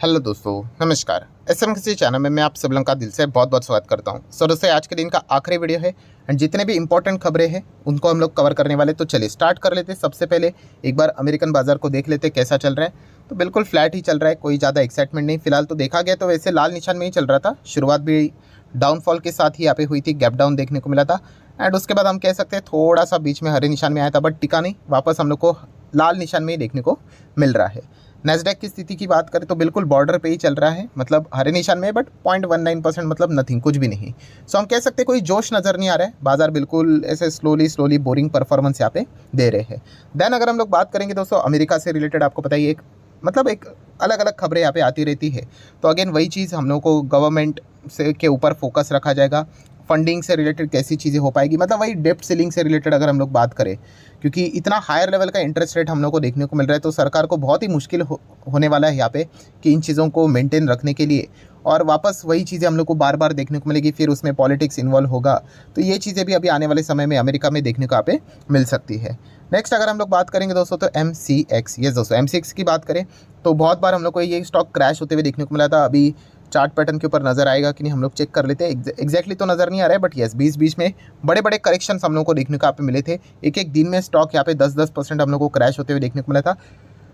Hello दोस्तों, नमस्कार। SMKC channel में मैं आप सब लोगों का दिल से बहुत बहुत स्वागत करता हूं। सो दोस्तों, आज के दिन का आखिरी वीडियो है एंड जितने भी इंपॉर्टेंट खबरें हैं उनको हम लोग कवर करने वाले। तो चलिए स्टार्ट कर लेते हैं। सबसे पहले एक बार अमेरिकन बाजार को देख लेते कैसा चल रहा है। तो बिल्कुल फ्लैट ही चल रहा है, कोई ज़्यादा एक्साइटमेंट नहीं। फिलहाल तो देखा गया तो वैसे लाल निशान में ही चल रहा था। शुरुआत भी डाउनफॉल के साथ ही यहाँ पे हुई थी, गैप डाउन देखने को मिला था एंड उसके बाद हम कह सकते हैं थोड़ा सा बीच में हरे निशान में आया था, बट टिका नहीं, वापस हम लोग को लाल निशान में ही देखने को मिल रहा है। नैस्डैक की स्थिति की बात करें तो बिल्कुल बॉर्डर पे ही चल रहा है, मतलब हरे निशान में, बट 0.19%, मतलब नथिंग, कुछ भी नहीं। सो हम कह सकते हैं कोई जोश नज़र नहीं आ रहा है। बाजार बिल्कुल ऐसे स्लोली बोरिंग परफॉर्मेंस यहाँ पे दे रहे हैं। देन अगर हम लोग बात करेंगे दोस्तों अमेरिका से रिलेटेड, आपको पता ही एक अलग अलग खबरें यहाँ पे आती रहती है। तो अगेन वही चीज़ हम लोग को गवर्नमेंट से के ऊपर फोकस रखा जाएगा। फंडिंग से रिलेटेड कैसी चीज़ें हो पाएगी, मतलब वही डेप्ट सीलिंग से रिलेटेड अगर हम लोग बात करें, क्योंकि इतना हायर लेवल का इंटरेस्ट रेट हम लोग को देखने को मिल रहा है, तो सरकार को बहुत ही मुश्किल होने वाला है यहाँ पे कि इन चीज़ों को मेंटेन रखने के लिए। और वापस वही चीज़ें हम लोग को बार बार देखने को मिलेगी, फिर उसमें पॉलिटिक्स इन्वॉल्व होगा। तो ये चीज़ें भी अभी आने वाले समय में अमेरिका में देखने को यहाँ पे मिल सकती है। नेक्स्ट अगर हम लोग बात करेंगे दोस्तों तो MCX, यस दोस्तों, MCX की बात करें तो बहुत बार हम लोग को ये स्टॉक क्रैश होते हुए देखने को मिला था। अभी चार्ट पैटर्न के ऊपर नज़र आएगा कि नहीं, हम लोग चेक कर लेते हैं। एग्जैक्टली तो नज़र नहीं आ रहा है, बट यस बीच में बड़े बड़े करेक्शन हम लोग को देखने को यहाँ पे मिले थे। एक दिन में स्टॉक यहाँ पे 10% हम लोग को क्रैश होते हुए देखने को मिला था।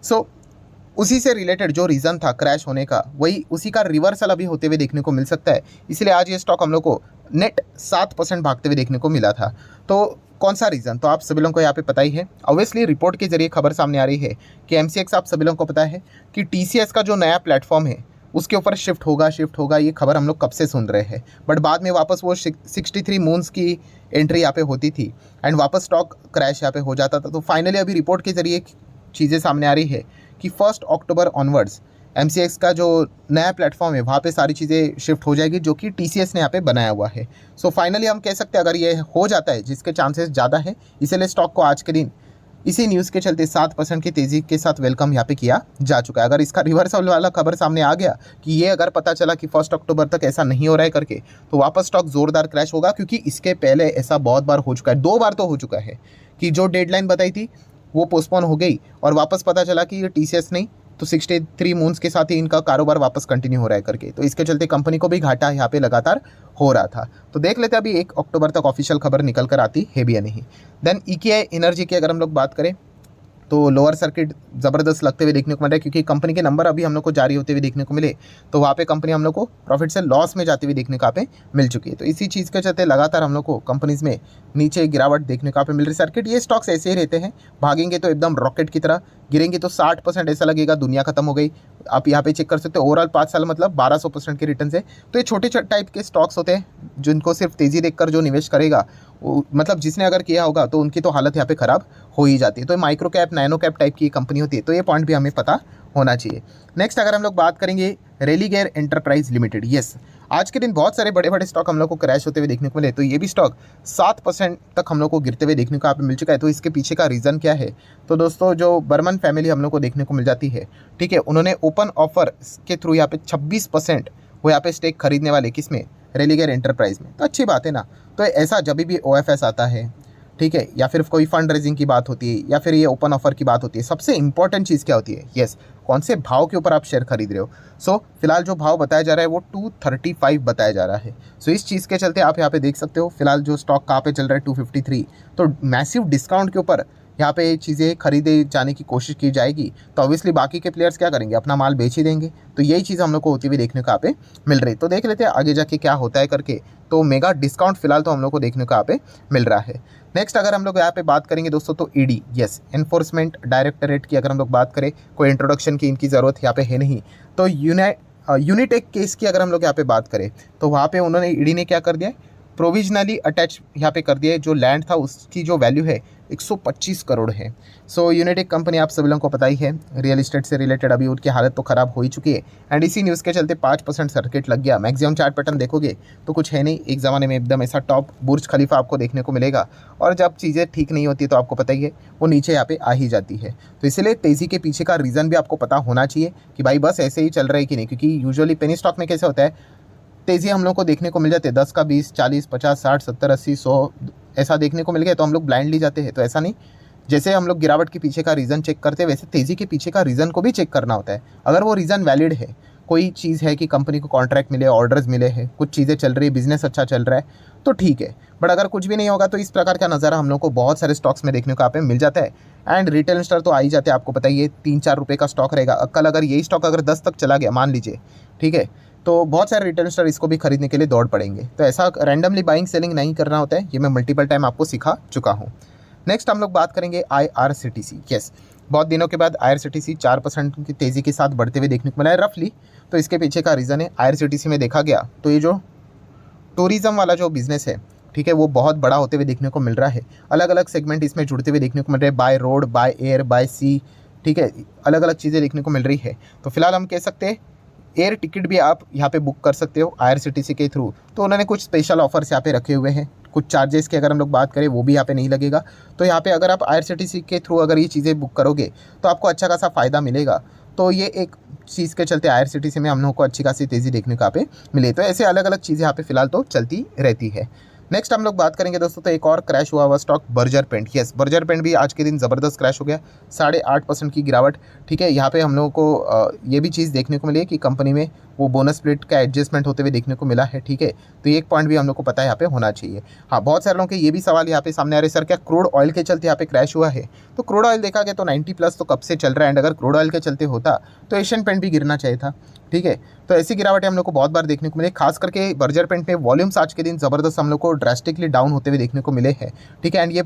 सो उसी से रिलेटेड जो रीज़न था क्रैश होने का, वही उसी का रिवर्सल अभी होते हुए देखने को मिल सकता है। इसलिए आज ये स्टॉक हम लोग को नेट 7% भागते हुए देखने को मिला था। तो कौन सा रीज़न, तो आप सभी लोगों को यहाँ पे पता ही है। ऑब्वियसली रिपोर्ट के जरिए खबर सामने आ रही है कि MCX, आप सभी लोगों को पता है कि TCS का जो नया प्लेटफॉर्म है उसके ऊपर शिफ्ट होगा। ये खबर हम लोग कब से सुन रहे हैं, बट बाद में वापस वो 63 मून्स की एंट्री यहाँ पे होती थी एंड वापस स्टॉक क्रैश यहाँ पे हो जाता था। तो फाइनली अभी रिपोर्ट के जरिए चीज़ें सामने आ रही है कि 1 अक्टूबर ऑनवर्ड्स MCX का जो नया प्लेटफॉर्म है वहाँ पे सारी चीज़ें शिफ्ट हो जाएगी, जो कि TCS ने यहाँ पे बनाया हुआ है। सो फाइनली हम कह सकते हैं अगर ये हो जाता है, जिसके चांसेस ज़्यादा है, इसीलिए स्टॉक को आज के दिन इसी न्यूज़ के चलते 7% की तेज़ी के साथ वेलकम यहाँ पे किया जा चुका है। अगर इसका रिवर्सल वाला खबर सामने आ गया कि ये अगर पता चला कि 1 अक्टूबर तक ऐसा नहीं हो रहा है करके, तो वापस स्टॉक ज़ोरदार क्रैश होगा, क्योंकि इसके पहले ऐसा बहुत बार हो चुका है। 2 बार तो हो चुका है कि जो डेडलाइन बताई थी वो पोस्टपोन हो गई और वापस पता चला कि ये TCS नहीं, तो 63 मून्स के साथ ही इनका कारोबार वापस कंटिन्यू हो रहा है करके। तो इसके चलते कंपनी को भी घाटा यहाँ पे लगातार हो रहा था। तो देख लेते हैं अभी 1 अक्टूबर तक ऑफिशियल खबर निकल कर आती है भी या नहीं। देन EKI एनर्जी की अगर हम लोग बात करें तो लोअर सर्किट ज़बरदस्त लगते हुए देखने को मिल रहा है, क्योंकि कंपनी के नंबर अभी हम लोग को जारी होते हुए देखने को मिले, तो वहाँ पे कंपनी हम लोग को प्रॉफिट से लॉस में जाते हुए देखने को यहाँ पे मिल चुकी है। तो इसी चीज़ के चलते लगातार हम लोग को कंपनीज़ में नीचे गिरावट देखने को यहाँ पे मिल रही है। सर्किट ये स्टॉक्स ऐसे ही रहते हैं, भागेंगे तो एकदम रॉकेट की तरह, गिरेंगे तो 60% ऐसा लगेगा दुनिया खत्म हो गई। आप यहाँ पे चेक कर सकते हो, ओवरऑल 5 साल मतलब 1200% के रिटर्न है। तो ये छोटे टाइप के स्टॉक्स होते हैं जिनको सिर्फ तेज़ी देखकर जो निवेश करेगा, मतलब जिसने अगर किया होगा तो उनकी तो हालत यहाँ पे ख़राब हो ही जाती है। तो micro cap, nano cap type की कंपनी होती है, तो ये पॉइंट भी हमें पता होना चाहिए। नेक्स्ट अगर हम लोग बात करेंगे रेलिगेयर एंटरप्राइज लिमिटेड, यस आज के दिन बहुत सारे बड़े बड़े स्टॉक हम लोग को क्रैश होते हुए देखने को मिले। तो ये भी स्टॉक 7% तक हम लोग को गिरते हुए देखने को यहाँ पे मिल चुका है। तो इसके पीछे का रीज़न क्या है, तो दोस्तों जो बर्मन फैमिली हम लोग को देखने को मिल जाती है, ठीक है, उन्होंने ओपन ऑफर के थ्रू यहाँ पे 26% वो यहाँ पे स्टेक खरीदने वाले, किसमें, रेलिगेयर एंटरप्राइज में। तो अच्छी बात है ना। तो ऐसा जब भी OFS आता है, ठीक है, या फिर कोई फंड रेजिंग की बात होती है, या फिर ये ओपन ऑफर की बात होती है, सबसे इंपॉर्टेंट चीज़ क्या होती है, यस कौन से भाव के ऊपर आप शेयर खरीद रहे हो। सो फिलहाल जो भाव बताया जा रहा है वो 235 बताया जा रहा है। सो इस चीज़ के चलते आप यहाँ पे देख सकते हो फिलहाल जो स्टॉक कहाँ पे चल रहा है, 253। तो मैसिव डिस्काउंट के ऊपर यहाँ पे चीज़ें खरीदे जाने की कोशिश की जाएगी, तो ऑब्वियसली बाकी के प्लेयर्स क्या करेंगे, अपना माल बेच ही देंगे। तो यही चीज़ हम लोग को होती हुई देखने को यहाँ पे मिल रही है। तो देख लेते हैं आगे जाके क्या होता है करके। तो मेगा डिस्काउंट फिलहाल तो हम लोग को देखने को यहाँ पे मिल रहा है। नेक्स्ट अगर हम लोग यहाँ पे बात करेंगे दोस्तों तो ED, यस एनफोर्समेंट डायरेक्टरेट की अगर हम लोग बात करें, कोई इंट्रोडक्शन की इनकी ज़रूरत यहाँ पे है नहीं। तो यूनिटेक केस की अगर हम लोग यहाँ पे बात करें तो वहाँ पे उन्होंने ED ने क्या कर दिया है, प्रोविजनली अटैच यहाँ पे कर दिया है। जो लैंड था उसकी जो वैल्यू है 125 करोड़ है। सो यूनिटेक कंपनी आप सभी लोगों को पता ही है, रियल एस्टेट से रिलेटेड अभी उनकी हालत तो ख़राब हो ही चुकी है एंड इसी न्यूज़ के चलते 5% सर्किट लग गया। मैक्सिमम चार्ट पैटर्न देखोगे तो कुछ है नहीं, एक ज़माने में एकदम ऐसा टॉप बुर्ज खलीफा आपको देखने को मिलेगा, और जब चीज़ें ठीक नहीं होती तो आपको पता ही है वो नीचे यहाँ पे आ ही जाती है। तो इसलिए तेज़ी के पीछे का रीज़न भी आपको पता होना चाहिए कि भाई बस ऐसे ही चल रहा है कि नहीं, क्योंकि यूजुअली पेनी स्टॉक में कैसे होता है, तेज़ी हम लोग को देखने को मिल जाते हैं 10 का 20, 40, 50, 60, 70, 80, 100 ऐसा देखने को मिल गया तो हम लोग ब्लाइंडली जाते हैं। तो ऐसा नहीं, जैसे हम लोग गिरावट के पीछे का रीज़न चेक करते हैं, वैसे तेज़ी के पीछे का रीज़न को भी चेक करना होता है। अगर वो रीज़न वैलिड है कोई चीज़ है कि कंपनी को कॉन्ट्रैक्ट मिले, ऑर्डर्स मिले हैं, कुछ चीज़ें चल रही है, बिजनेस अच्छा चल रहा है, तो ठीक है। बट अगर कुछ भी नहीं होगा तो इस प्रकार का नज़ारा हम लोग को बहुत सारे स्टॉक्स में देखने को यहाँ पे मिल जाता है। एंड रिटेल इन्वेस्टर तो आ ही जाते हैं, आपको पता ही है 3-4 रुपये का स्टॉक रहेगा। कल अगर यही स्टॉक अगर 10 तक चला गया मान लीजिए, ठीक है, तो बहुत सारे रिटेल इन्वेस्टर इसको भी खरीदने के लिए दौड़ पड़ेंगे। तो ऐसा रैंडमली बाइंग सेलिंग नहीं करना होता है, ये मैं मल्टीपल टाइम आपको सिखा चुका हूँ। नेक्स्ट हम लोग बात करेंगे IRCTC। यस, बहुत दिनों के बाद IRCTC 4% की तेज़ी के साथ बढ़ते हुए देखने को मिला है रफली। तो इसके पीछे का रीज़न है, IRCTC में देखा गया तो ये जो टूरिज़्म वाला जो बिज़नेस है, ठीक है, वो बहुत बड़ा होते हुए देखने को मिल रहा है। अलग अलग सेगमेंट इसमें जुड़ते हुए देखने को मिल रहे हैं, by road, by air, by sea, ठीक है, अलग अलग चीज़ें देखने को मिल रही है। तो फिलहाल हम कह सकते हैं एयर टिकट भी आप यहाँ पे बुक कर सकते हो IRCTC के थ्रू। तो उन्होंने कुछ स्पेशल ऑफर्स यहाँ पे रखे हुए हैं, कुछ चार्जेस की अगर हम लोग बात करें वो भी यहाँ पे नहीं लगेगा। तो यहाँ पे अगर आप IRCTC के थ्रू अगर ये चीज़ें बुक करोगे तो आपको अच्छा खासा फ़ायदा मिलेगा। तो ये एक चीज़ के चलते IRCTC में हम लोग को अच्छी खासी तेज़ी देखने को यहाँ पे मिले। तो ऐसे अलग अलग चीज़ें यहाँ पे फिलहाल तो चलती रहती है। नेक्स्ट हम लोग बात करेंगे दोस्तों, तो एक और क्रैश हुआ हुआ stock Berger paint. Yes, Berger paint भी आज के दिन ज़बरदस्त क्रैश हो गया, 8.5% की गिरावट। ठीक है, यहाँ पे हम लोगों को ये भी चीज़ देखने को मिली है कि कंपनी में वो बोनस स्प्लिट का एडजस्टमेंट होते हुए देखने को मिला है। ठीक है, तो ये एक पॉइंट भी हम लोग को पता है यहाँ पे होना चाहिए। हाँ, बहुत सारे लोगों के ये भी सवाल यहाँ पे सामने आ रहे, सर क्या क्रूड ऑयल के चलते यहाँ पे क्रैश हुआ है? तो क्रूड ऑयल देखा गया तो 90+ तो कब से चल रहा है, एंड अगर क्रूड ऑयल के चलते होता तो एशियन पेंट भी गिरना चाहिए था। ठीक है, तो ऐसी गिरावटें हम लोग को बहुत बार देखने को मिले, खास करके बर्जर पेंट में वॉल्यूम्स आज के दिन ज़बरदस्त हम लोग को ड्रास्टिकली डाउन होते हुए देखने को मिले हैं। ठीक है, एंड ये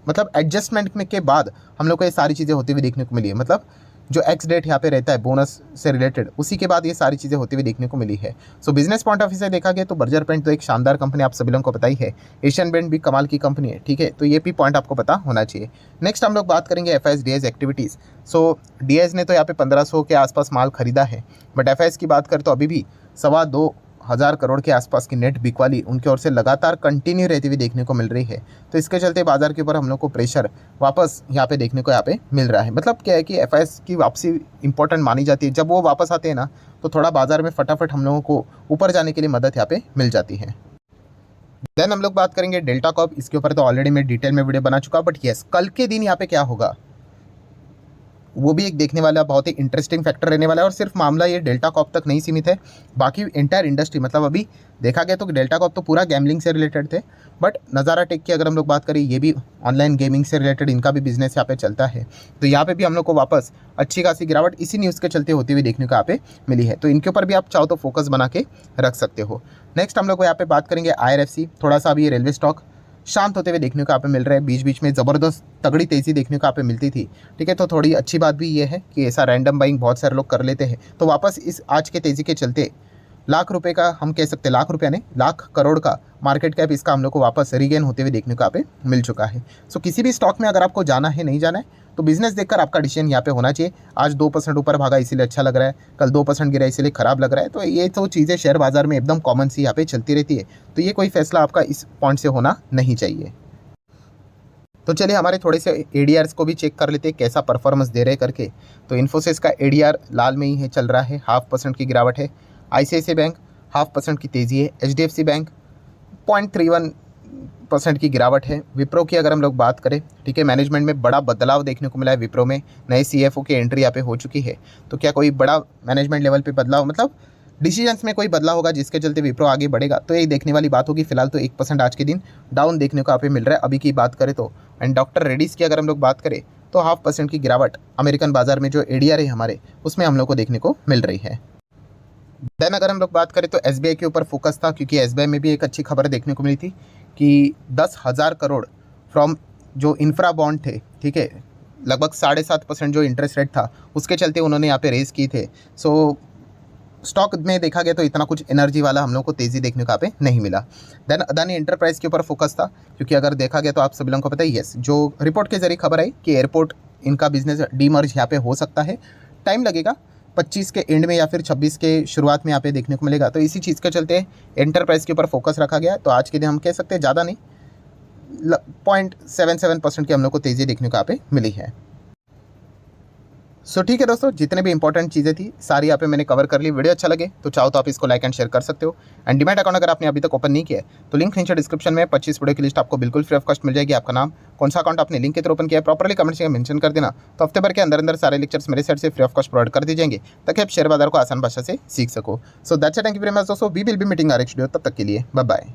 मतलब एडजस्टमेंट में के बाद हम लोग को ये सारी चीज़ें होती हुई देखने को मिली है। मतलब जो एक्स डेट यहाँ पे रहता है बोनस से रिलेटेड, उसी के बाद ये सारी चीज़ें होती हुई देखने को मिली है। सो बिजनेस पॉइंट ऑफ व्यू से देखा गया तो बर्जर पेंट तो एक शानदार कंपनी, आप सभी लोगों को पता ही है। एशियन पेंट भी कमाल की कंपनी है। ठीक है, तो ये भी पॉइंट आपको पता होना चाहिए। नेक्स्ट हम लोग बात करेंगे FIS DIS एक्टिविटीज़। सो DIS ने तो यहाँ पे 1500 के आसपास माल खरीदा है, बट FIS की बात करें तो अभी भी 2,25,000 करोड़ के आसपास की नेट बिकवाली उनकी ओर से लगातार कंटिन्यू रहती हुई देखने को मिल रही है। तो इसके चलते बाजार के ऊपर हम लोग को प्रेशर वापस यहाँ पे देखने को यहाँ पे मिल रहा है। मतलब क्या है कि FIS की वापसी इंपॉर्टेंट मानी जाती है। जब वो वापस आते हैं ना तो थोड़ा बाजार में फटाफट हम लोगों को ऊपर जाने के लिए मदद यहाँ पे मिल जाती है। देन हम लोग बात करेंगे डेल्टा कॉर्प। इसके ऊपर तो ऑलरेडी मैं डिटेल में वीडियो बना चुका, बट यस, कल के दिन यहाँ पे क्या होगा वो भी एक देखने वाला बहुत ही इंटरेस्टिंग फैक्टर रहने वाला है। और सिर्फ मामला ये डेल्टा कॉर्प तक नहीं सीमित है, बाकी एंटायर इंडस्ट्री, मतलब अभी देखा गया तो डेल्टा कॉर्प तो पूरा गैम्बलिंग से रिलेटेड थे, बट नज़ारा टेक की अगर हम लोग बात करें, ये भी ऑनलाइन गेमिंग से रिलेटेड इनका भी बिजनेस यहाँ पे चलता है। तो यहाँ पे भी हम लोग को वापस अच्छी खासी गिरावट इसी न्यूज़ के चलते होती हुई देखने को यहाँ पे मिली है। तो इनके ऊपर भी आप चाहो तो फोकस बना के रख सकते हो। नेक्स्ट हम लोग यहाँ पे बात करेंगे IRFC। थोड़ा सा अभी ये रेलवे स्टॉक शांत होते हुए देखने को यहाँ पे मिल रहा है, बीच बीच में ज़बरदस्त तगड़ी तेज़ी देखने को यहाँ पे मिलती थी। ठीक है, तो थोड़ी अच्छी बात भी ये है कि ऐसा रैंडम बाइंग बहुत सारे लोग कर लेते हैं। तो वापस इस आज के तेज़ी के चलते लाख रुपए का, हम कह सकते हैं लाख रुपया नहीं, लाख करोड़ का मार्केट कैप इसका हम लोग को वापस रीगेन होते हुए देखने को यहाँ पे मिल चुका है। सो किसी भी स्टॉक में अगर आपको जाना है, नहीं जाना है, तो बिजनेस देखकर आपका डिसीजन यहाँ पे होना चाहिए। आज 2% ऊपर भागा इसीलिए अच्छा लग रहा है, कल 2% गिरा इसीलिए ख़राब लग रहा है। तो ये तो चीज़ें शेयर बाजार में एकदम कॉमन सी यहाँ पे चलती रहती है। तो ये कोई फैसला आपका इस पॉइंट से होना नहीं चाहिए। तो चलिए हमारे थोड़े से ADRs को भी चेक कर लेते हैं कैसा परफॉर्मेंस दे रहे करके। तो इन्फोसिस का ADR लाल में ही है, चल रहा है, 0.5% की गिरावट है। ICICI बैंक 0.5% की तेज़ी है। HDFC बैंक 0.31% की गिरावट है। विप्रो की अगर हम लोग बात करें, ठीक है, मैनेजमेंट में बड़ा बदलाव देखने को मिला है। विप्रो में नए CFO की एंट्री यहाँ पे हो चुकी है। तो क्या कोई बड़ा मैनेजमेंट लेवल पे बदलाव, मतलब डिसीजंस में कोई बदलाव होगा जिसके चलते विप्रो आगे बढ़ेगा, तो ये देखने वाली बात होगी। फिलहाल तो 1% आज के दिन डाउन देखने को यहाँ पे मिल रहा है अभी की बात करें तो। एंड डॉक्टर रेड्डीज़ की अगर हम लोग बात करें तो 0.5% की गिरावट अमेरिकन बाजार में जो ADR है हमारे, उसमें हम लोग को देखने को मिल रही है। देन अगर हम लोग बात करें तो SBI के ऊपर फोकस था, क्योंकि SBI में भी एक अच्छी खबर देखने को मिली थी कि 10,000 करोड़ फ्रॉम जो इंफ्रा बॉन्ड थे, ठीक है, लगभग 7.5% जो इंटरेस्ट रेट था, उसके चलते उन्होंने यहाँ पे रेज़ की थे। सो स्टॉक में देखा गया तो इतना कुछ एनर्जी वाला हम लोग को तेज़ी देखने को यहाँ पे नहीं मिला। देन अदानी एंटरप्राइज के ऊपर फोकस था, क्योंकि अगर देखा गया तो आप सभी लोगों को पता ही है, जो रिपोर्ट के जरिए खबर आई कि एयरपोर्ट इनका बिजनेस डीमर्ज यहाँ पे हो सकता है, टाइम लगेगा, 25 के एंड में या फिर 26 के शुरुआत में यहाँ पे देखने को मिलेगा। तो इसी चीज़ के चलते एंटरप्राइज के ऊपर फोकस रखा गया। तो आज के दिन हम कह सकते हैं ज़्यादा नहीं, 0.77% की हम लोग को तेज़ी देखने को यहाँ पे मिली है। सो ठीक है दोस्तों, जितने भी इंपॉर्टेंट चीज़ें थी सारी यहाँ पे मैंने कवर कर ली। वीडियो अच्छा लगे तो चाहो तो आप इसको लाइक एंड शेयर कर सकते हो। एंड डीमैट अकाउंट अगर आपने अभी तक ओपन नहीं किया है तो लिंक नीचे डिस्क्रिप्शन में 25 वीडियो की लिस्ट आपको बिल्कुल फ्री ऑफ कॉस्ट मिल जाएगी। आपका नाम, कौन सा अकाउंट आपने लिंक के थ्रू ओपन किया है, प्रॉपर्ली कमेंट्स में मेंशन कर देना। तो हफ्ते भर के अंदर अंदर सारे लेक्चर्स मेरे साइड से फ्री ऑफ कॉस्ट प्रोवाइड कर दी जाएंगे ताकि आप शेयर बाजार को आसान भाषा से सीख सको। So that's it, thank you very much दोस्तों, we will be meeting are next video. तब तक के लिए बाय बाय।